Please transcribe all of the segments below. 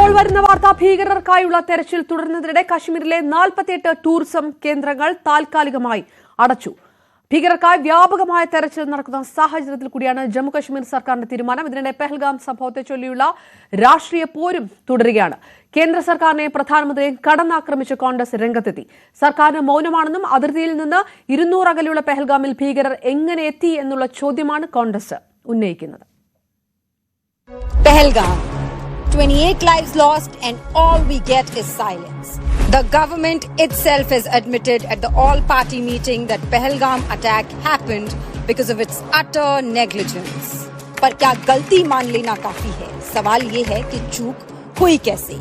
ഇപ്പോൾ വരുന്ന വാർത്ത ഭീകരർക്കായുള്ള തെരച്ചിൽ തുടരുന്നതിനിടെ കശ്മീരിലെ 48 ടൂറിസം കേന്ദ്രങ്ങൾ താൽക്കാലികമായി അടച്ചു. ഭീകരർക്കായി വ്യാപകമായ തെരച്ചിൽ നടക്കുന്ന സാഹചര്യത്തിൽ കൂടിയാണ് ജമ്മു കശ്മീർ സർക്കാരിന്റെ തീരുമാനം. ഇതിനിടെ പെഹൽഗാം സംഭവത്തെ ചൊല്ലിയുള്ള രാഷ്ട്രീയ പോരും തുടരുകയാണ്. കേന്ദ്ര സർക്കാരിനെ പ്രധാനമന്ത്രിയെ കടന്നാക്രമിച്ച് കോൺഗ്രസ് രംഗത്തെത്തി. സർക്കാരിന് മൗനമാണെന്നും അതിർത്തിയിൽ നിന്ന് 200 അകലെയുള്ള പെഹൽഗാമിൽ ഭീകരർ എങ്ങനെ എത്തി എന്നുള്ള ചോദ്യമാണ് കോൺഗ്രസ് ഉന്നയിക്കുന്നത്. Pahalgam, 28 lives lost and all we get is silence. The government itself has admitted at the all-party meeting that Pahalgam attack happened because of its utter negligence. पर क्या गलती मान लेना काफी है? सवाल ये है कि चूक हुई कैसे?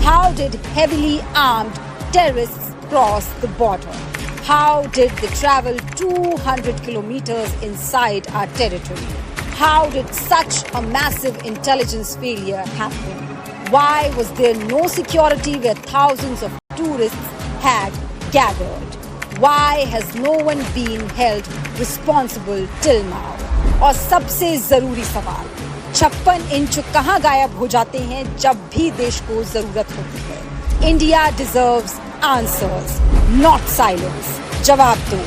How did heavily armed terrorists cross the border? How did they travel 200 kilometers inside our territory? How did such a massive intelligence failure happen? Why was there no security where thousands of tourists had gathered? Why has no one been held responsible till now? और सबसे जरूरी सवाल, 56 inch कहां गायब हो जाते हैं जब भी देश को जरूरत होती है? India deserves answers, not silence. जवाब दो.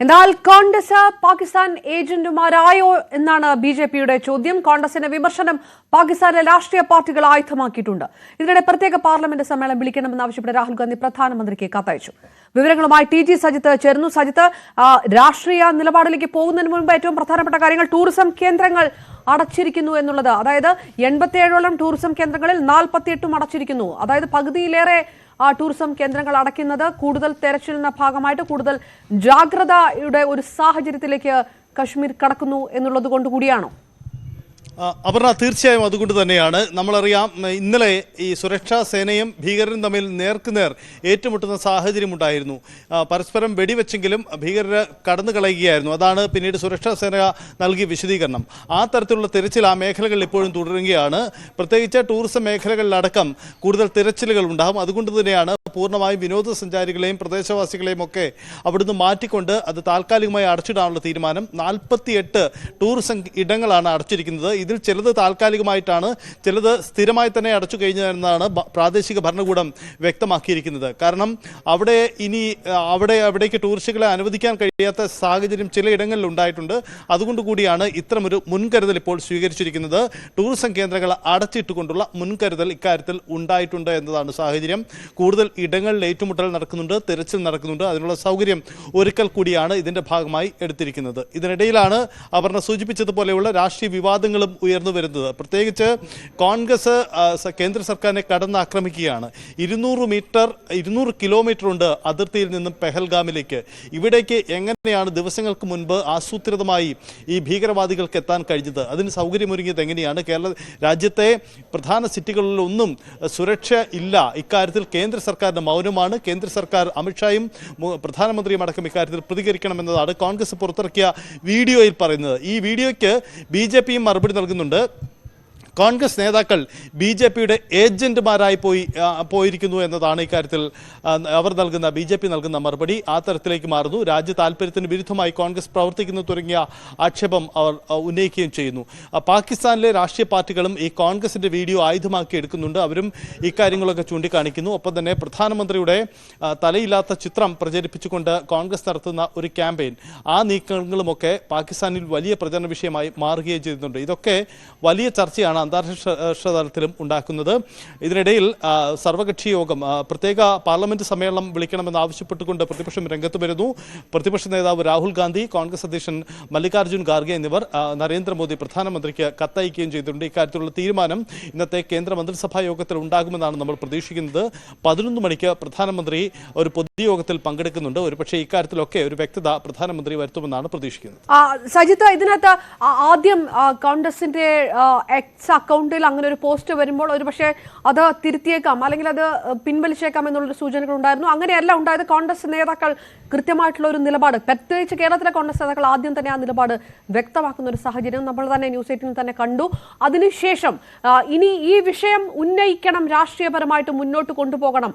എന്നാൽ കോൺഗ്രസ് പാകിസ്ഥാൻ ഏജന്റുമാരായോ എന്നാണ് ബിജെപിയുടെ ചോദ്യം. കോൺഗ്രസിന്റെ വിമർശനം പാകിസ്ഥാനിലെ രാഷ്ട്രീയ പാർട്ടികൾ ആയുധമാക്കിയിട്ടുണ്ട്. ഇതിനിടെ പ്രത്യേക പാർലമെന്റ് സമ്മേളനം വിളിക്കണമെന്നാവശ്യപ്പെട്ട് രാഹുൽ ഗാന്ധി പ്രധാനമന്ത്രിക്ക് കത്തയച്ചു. വിവരങ്ങളുമായി ടി സജിത്ത് ചേർന്നു. സജിത്ത്, രാഷ്ട്രീയ നിലപാടിലേക്ക് പോകുന്നതിന് മുൻപ് ഏറ്റവും പ്രധാനപ്പെട്ട കാര്യങ്ങൾ, ടൂറിസം കേന്ദ്രങ്ങൾ അടച്ചിരിക്കുന്നു എന്നുള്ളത്. അതായത് 87ഓളം ടൂറിസം കേന്ദ്രങ്ങളിൽ 48ഉം അടച്ചിരിക്കുന്നു. അതായത് പകുതിയിലേറെ ടൂറിസം കേന്ദ്രങ്ങൾ അടയ്ക്കുന്നത് കൂടുതൽ തെരച്ചിലിന്റെ ഭാഗമായിട്ട് കൂടുതൽ ജാഗ്രതയുടെ ഒരു സാഹചര്യത്തിലേക്ക് കശ്മീർ കടക്കുന്നു എന്നുള്ളത് കൊണ്ടുകൂടിയാണോ? അപർണ, തീർച്ചയായും അതുകൊണ്ട് തന്നെയാണ്. നമ്മളറിയാം, ഇന്നലെ ഈ സുരക്ഷാ സേനയും ഭീകരരും തമ്മിൽ നേർക്കുനേർ ഏറ്റുമുട്ടുന്ന സാഹചര്യമുണ്ടായിരുന്നു. പരസ്പരം വെടിവെച്ചെങ്കിലും ഭീകരർ കടന്നു കളയുകയായിരുന്നു. അതാണ് പിന്നീട് സുരക്ഷാ സേന നൽകിയ വിശദീകരണം. ആ തരത്തിലുള്ള തിരച്ചിൽ ആ മേഖലകളിൽ ഇപ്പോഴും തുടരുകയാണ്. പ്രത്യേകിച്ച് ടൂറിസം മേഖലകളിലടക്കം കൂടുതൽ തിരച്ചിലുകൾ ഉണ്ടാകും. അതുകൊണ്ട് തന്നെയാണ് പൂർണ്ണമായും വിനോദസഞ്ചാരികളെയും പ്രദേശവാസികളെയും ഒക്കെ അവിടുന്ന് മാറ്റിക്കൊണ്ട് അത് താൽക്കാലികമായി അടച്ചിടാനുള്ള തീരുമാനം. 48 ടൂറിസം ഇടങ്ങളാണ് അടച്ചിരിക്കുന്നത്. ഇതിൽ ചിലത് താൽക്കാലികമായിട്ടാണ്, ചിലത് സ്ഥിരമായി തന്നെ അടച്ചു കഴിഞ്ഞതെന്നാണ് പ്രാദേശിക ഭരണകൂടം വ്യക്തമാക്കിയിരിക്കുന്നത്. കാരണം അവിടേക്ക് ടൂറിസ്റ്റുകളെ അനുവദിക്കാൻ കഴിയാത്ത സാഹചര്യം ചിലയിടങ്ങളിൽ ഉണ്ടായിട്ടുണ്ട്. അതുകൊണ്ട് കൂടിയാണ് ഇത്തരമൊരു മുൻകരുതൽ ഇപ്പോൾ സ്വീകരിച്ചിരിക്കുന്നത്. ടൂറിസം കേന്ദ്രങ്ങൾ അടച്ചിട്ടുകൊണ്ടുള്ള മുൻകരുതൽ ഇക്കാര്യത്തിൽ ഉണ്ടായിട്ടുണ്ട് എന്നതാണ് സാഹചര്യം. കൂടുതൽ ഇടങ്ങളിൽ ഏറ്റുമുട്ടൽ നടക്കുന്നുണ്ട്, തിരച്ചിൽ നടക്കുന്നുണ്ട്. അതിനുള്ള സൗകര്യം ഒരുക്കൽ കൂടിയാണ് ഇതിന്റെ ഭാഗമായി എടുത്തിരിക്കുന്നത്. ഇതിനിടയിലാണ് അപർണ സൂചിപ്പിച്ചതുപോലെയുള്ള രാഷ്ട്രീയ വിവാദങ്ങളും ഉയർന്നു വരുന്നത്. പ്രത്യേകിച്ച് കോൺഗ്രസ് കേന്ദ്ര സർക്കാരിനെ കടന്നാക്രമിക്കുകയാണ്. 200 കിലോമീറ്റർ ഉണ്ട് അതിർത്തിയിൽ നിന്നും പെഹൽഗാമിലേക്ക്. ഇവിടേക്ക് എങ്ങനെയാണ് ദിവസങ്ങൾക്ക് മുൻപ് ആസൂത്രിതമായി ഈ ഭീകരവാദികൾക്ക് എത്താൻ കഴിഞ്ഞത്? അതിന് സൗകര്യമൊരുങ്ങിയത് എങ്ങനെയാണ്? രാജ്യത്തെ പ്രധാന സിറ്റികളിലൊന്നും സുരക്ഷ ഇല്ല. ഇക്കാര്യത്തിൽ കേന്ദ്ര സർക്കാരിന്റെ മൗനമാണ്. കേന്ദ്ര സർക്കാർ അമിത്ഷായും പ്രധാനമന്ത്രിയും അടക്കം ഇക്കാര്യത്തിൽ പ്രതികരിക്കണമെന്നതാണ് കോൺഗ്രസ് പുറത്തിറക്കിയ വീഡിയോയിൽ പറയുന്നത്. ഈ വീഡിയോയ്ക്ക് ബിജെപിയും മറുപടി നൽകുന്നുണ്ട്. കോൺഗ്രസ് നേതാക്കൾ ബിജെപിയുടെ ഏജന്റുമാരായി പോയിരിക്കുന്നു എന്നതാണ് ഇക്കാര്യത്തിൽ ബിജെപി നൽകുന്ന മറുപടി. ആ തരത്തിലേക്ക് മാറുന്നു. രാജ്യ താല്പര്യത്തിന് വിരുദ്ധമായി കോൺഗ്രസ് പ്രവർത്തിക്കുന്നു തുടങ്ങിയ ആക്ഷേപം അവർ ഉന്നയിക്കുകയും ചെയ്യുന്നു. പാകിസ്ഥാനിലെ രാഷ്ട്രീയ പാർട്ടികളും ഈ കോൺഗ്രസിന്റെ വീഡിയോ ആയുധമാക്കി എടുക്കുന്നുണ്ട്. അവരും ഇക്കാര്യങ്ങളൊക്കെ ചൂണ്ടിക്കാണിക്കുന്നു. ഒപ്പം തന്നെ പ്രധാനമന്ത്രിയുടെ തലയില്ലാത്ത ചിത്രം പ്രചരിപ്പിച്ചുകൊണ്ട് കോൺഗ്രസ് നടത്തുന്ന ഒരു ക്യാമ്പയിൻ, ആ നീക്കങ്ങളുമൊക്കെ പാകിസ്ഥാനിൽ വലിയ പ്രചരണ വിഷയമായി മാറുകയും ചെയ്യുന്നുണ്ട്. ഇതൊക്കെ വലിയ ചർച്ചയാണ് അന്താരാഷ്ട്ര തലത്തിലും ഉണ്ടാക്കുന്നത്. ഇതിനിടയിൽ സർവകക്ഷി യോഗം, പ്രത്യേക പാർലമെന്റ് സമ്മേളനം വിളിക്കണമെന്ന് ആവശ്യപ്പെട്ടുകൊണ്ട് പ്രതിപക്ഷം രംഗത്ത് വരുന്നു. പ്രതിപക്ഷ നേതാവ് രാഹുൽ ഗാന്ധി, കോൺഗ്രസ് അധ്യക്ഷൻ മല്ലികാർജ്ജുൻ ഖാർഗെ എന്നിവർ നരേന്ദ്രമോദി പ്രധാനമന്ത്രിക്ക് കത്തയക്കുകയും ചെയ്തിട്ടുണ്ട്. ഇക്കാര്യത്തിലുള്ള തീരുമാനം ഇന്നത്തെ കേന്ദ്ര മന്ത്രിസഭാ യോഗത്തിൽ ഉണ്ടാകുമെന്നാണ് നമ്മൾ പ്രതീക്ഷിക്കുന്നത്. 11 മണിക്ക് പ്രധാനമന്ത്രി ഒരു പൊതുയോഗത്തിൽ പങ്കെടുക്കുന്നുണ്ട്. ഒരുപക്ഷെ ഇക്കാര്യത്തിലൊക്കെ ഒരു വ്യക്തത പ്രധാനമന്ത്രി വരുത്തുമെന്നാണ് പ്രതീക്ഷിക്കുന്നത്. സജിത്ത്, ഇതിനകത്ത് ആദ്യം കോൺഗ്രസിന്റെ എക്സ് അക്കൗണ്ടിൽ അങ്ങനെ ഒരു പോസ്റ്റ് വരുമ്പോൾ ഒരുപക്ഷെ അത് തിരുത്തിയേക്കാം, അല്ലെങ്കിൽ അത് പിൻവലിച്ചേക്കാം എന്നുള്ളൊരു സൂചനകൾ ഉണ്ടായിരുന്നു. അങ്ങനെയല്ല ഉണ്ടായത്. കോൺഗ്രസ് നേതാക്കൾ കൃത്യമായിട്ടുള്ള ഒരു നിലപാട്, പ്രത്യേകിച്ച് കേരളത്തിലെ കോൺഗ്രസ് നേതാക്കൾ ആദ്യം തന്നെ ആ നിലപാട് വ്യക്തമാക്കുന്ന ഒരു സാഹചര്യം നമ്മൾ തന്നെ ന്യൂസ് 8 തന്നെ കണ്ടു. അതിനുശേഷം ഇനി ഈ വിഷയം ഉന്നയിക്കണം, രാഷ്ട്രീയപരമായിട്ട് മുന്നോട്ട് കൊണ്ടുപോകണം,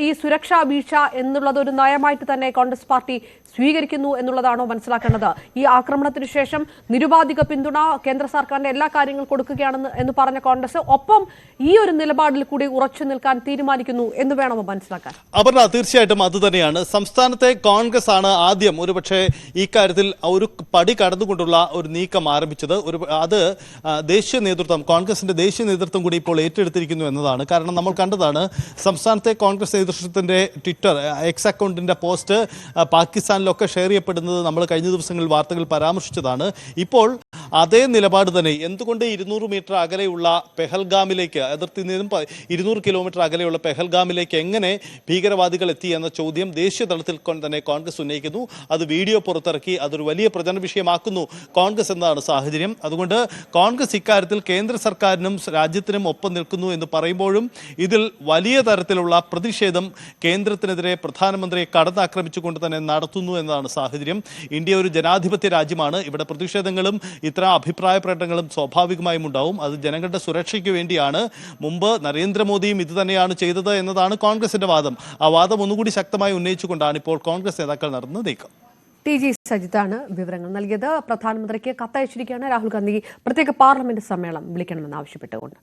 ഈ സുരക്ഷാ വീഴ്ച എന്നുള്ളത് ഒരു നയമായിട്ട് തന്നെ കോൺഗ്രസ് പാർട്ടി സ്വീകരിക്കുന്നു എന്നുള്ളതാണോ മനസ്സിലാക്കേണ്ടത്? ഈ ആക്രമണത്തിന് ശേഷം നിരുപാധിക പിന്തുണ കേന്ദ്ര സർക്കാരിന്റെ എല്ലാ കാര്യങ്ങളും കൊടുക്കുകയാണ് നടത്തുകയാണെന്ന് എന്ന് പറഞ്ഞ കോൺഗ്രസ് ഒപ്പം ഈ ഒരു നിലപാടിൽ കൂടി ഉറച്ചു നിൽക്കാൻ തീരുമാനിക്കുന്നു എന്ന് വേണമോ മനസ്സിലാക്കാൻ? അപർണ, തീർച്ചയായിട്ടും അത് തന്നെയാണ്. സംസ്ഥാനത്തെ കോൺഗ്രസ് ആണ് ആദ്യം ഒരുപക്ഷെ ഈ കാര്യത്തിൽ ഒരു പടി കടന്നുകൊണ്ടുള്ള ഒരു നീക്കം ആരംഭിച്ചത്. അത് ദേശീയ നേതൃത്വം, കോൺഗ്രസിന്റെ ദേശീയ നേതൃത്വം കൂടി ഇപ്പോൾ ഏറ്റെടുത്തിരിക്കുന്നു എന്നതാണ്. കാരണം നമ്മൾ കണ്ടതാണ് സംസ്ഥാനത്തെ കോൺഗ്രസ് നേതൃത്വത്തിന്റെ ട്വിറ്റർ എക്സ് അക്കൗണ്ടിന്റെ പോസ്റ്റ് പാകിസ്ഥാനിലൊക്കെ ഷെയർ ചെയ്യപ്പെടുന്നത് നമ്മൾ കഴിഞ്ഞ ദിവസങ്ങളിൽ വാർത്തകൾ പരാമർശിച്ചതാണ്. ഇപ്പോൾ അതേ നിലപാട് തന്നെ എന്തുകൊണ്ട് 200 മീറ്റർ അകലെയുള്ള പെഹൽഗാമിലേക്ക്, അതിർത്തിയിൽ നിന്നും 200 കിലോമീറ്റർ അകലെയുള്ള പെഹൽഗാമിലേക്ക് എങ്ങനെ ഭീകരവാദികൾ എത്തി എന്ന ചോദ്യം ദേശീയ തലത്തിൽ തന്നെ കോൺഗ്രസ് ഉന്നയിക്കുന്നു. അത് വീഡിയോ പുറത്തിറക്കി അതൊരു വലിയ പ്രചരണ വിഷയമാക്കുന്നു കോൺഗ്രസ് എന്നതാണ് സാഹചര്യം. അതുകൊണ്ട് കോൺഗ്രസ് ഇക്കാര്യത്തിൽ കേന്ദ്ര സർക്കാരിനും രാജ്യത്തിനും ഒപ്പം നിൽക്കുന്നു എന്ന് പറയുമ്പോഴും ഇതിൽ വലിയ തരത്തിലുള്ള പ്രതിഷേധം കേന്ദ്രത്തിനെതിരെ പ്രധാനമന്ത്രിയെ കടന്നാക്രമിച്ചുകൊണ്ട് തന്നെ നടത്തുന്നു എന്നതാണ് സാഹചര്യം. ഇന്ത്യ ഒരു ജനാധിപത്യ രാജ്യമാണ്. ഇവിടെ പ്രതിഷേധങ്ങളും ഇത്തരം അഭിപ്രായ പ്രകടനങ്ങളും സ്വാഭാവികമായും ഉണ്ടാവും. അത് ജനങ്ങളുടെ സുരക്ഷയ്ക്ക് വേണ്ടിയാണ്. മുമ്പ് നരേന്ദ്രമോദിയും ഇത് തന്നെയാണ് ചെയ്തത് എന്നതാണ് കോൺഗ്രസിന്റെ വാദം. ആ വാദം ഒന്നുകൂടി ശക്തമായി ഉന്നയിച്ചുകൊണ്ടാണ് ഇപ്പോൾ കോൺഗ്രസ് നേതാക്കൾ നടത്തുന്ന നീക്കം. TG സജിത്താണ് വിവരങ്ങൾ നൽകിയത്. പ്രധാനമന്ത്രിക്ക് കത്തയച്ചിരിക്കുകയാണ്. രാഹുൽ ഗാന്ധി പ്രത്യേക പാർലമെന്റ് സമ്മേളനം വിളിക്കണമെന്ന് ആവശ്യപ്പെട്ടുകൊണ്ട്.